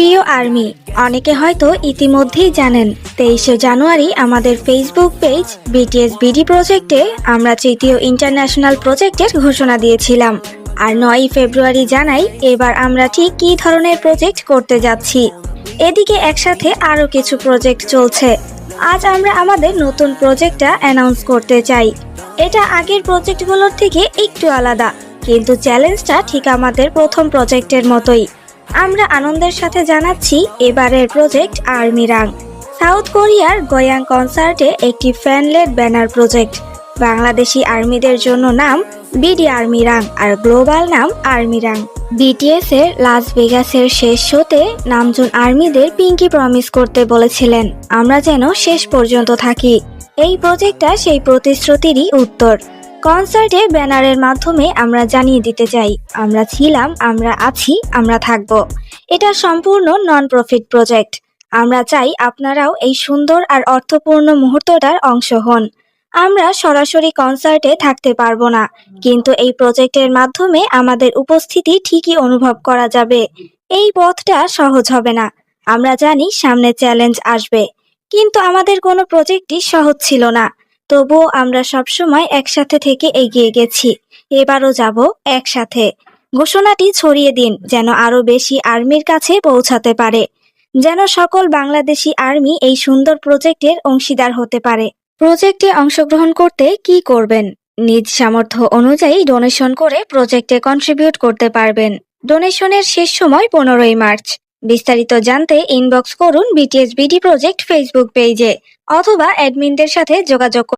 প্রিয় আর্মি, অনেকে হয়তো ইতিমধ্যেই জানেন 23শে জানুয়ারি আমাদের ফেসবুক পেজ বিটিএস বিডি প্রজেক্টে আমরা তৃতীয় ইন্টারন্যাশনাল প্রজেক্টের ঘোষণা দিয়েছিলাম। আর 9ই ফেব্রুয়ারি জানাই এবার আমরা ঠিক কী ধরনের প্রজেক্ট করতে যাচ্ছি। এদিকে একসাথে আরও কিছু প্রজেক্ট চলছে। আজ আমরা আমাদের নতুন প্রজেক্টটা অ্যানাউন্স করতে চাই। এটা আগের প্রজেক্টগুলোর থেকে একটু আলাদা, কিন্তু চ্যালেঞ্জটা ঠিক আমাদের প্রথম প্রজেক্টের মতোই। আমরা আনন্দের সাথে জানাচ্ছি এবারের প্রজেক্ট আর্মি রাং, সাউথ কোরিয়ার গয়াং কনসার্টে একটি ফ্যান-লেড ব্যানার প্রজেক্ট। বাংলাদেশি আর্মিদের জন্য নাম বিডি আর্মি রাং আর গ্লোবাল নাম আর্মি রাং। বিটিএস এর লাস ভেগাসের শেষ শোতে নামজুন আর্মিদের পিঙ্কি প্রমিস করতে বলেছিলেন আমরা যেন শেষ পর্যন্ত থাকি। এই প্রজেক্টটা সেই প্রতিশ্রুতিরই উত্তর। কনসার্টে ব্যানারের মাধ্যমে আমরা জানিয়ে দিতে চাই আমরা ছিলাম, আমরা আছি, আমরা থাকব। এটা সম্পূর্ণ নন প্রফিট প্রজেক্ট। আমরা চাই আপনারাও এই সুন্দর আর অর্থপূর্ণ মুহূর্তটার অংশ হন। আমরা সরাসরি কনসার্টে থাকতে পারবো না, কিন্তু এই প্রজেক্টের মাধ্যমে আমাদের উপস্থিতি ঠিকই অনুভব করা যাবে। এই পথটা সহজ হবে না, আমরা জানি সামনে চ্যালেঞ্জ আসবে, কিন্তু আমাদের কোনো প্রজেক্টই সহজ ছিল না। তবুও আমরা সবসময় একসাথে থেকে এগিয়ে গেছি, এবারও যাব একসাথে। ঘোষণাটি ছড়িয়ে দিন যেন আরো বেশি আর্মির কাছে পৌঁছাতে পারে, যেন সকল বাংলাদেশি আর্মি এই সুন্দর প্রজেক্টের অংশীদার হতে পারে। প্রজেক্টে অংশগ্রহণ করতে কি করবেন? নিজ সামর্থ্য অনুযায়ী ডোনেশন করে প্রজেক্টে কন্ট্রিবিউট করতে পারবেন। ডোনেশনের শেষ সময় 15ই মার্চ। বিস্তারিত জানতে ইনবক্স করুন বিটিএস বিডি প্রজেক্ট ফেসবুক পেজে অথবা অ্যাডমিনদের সাথে যোগাযোগ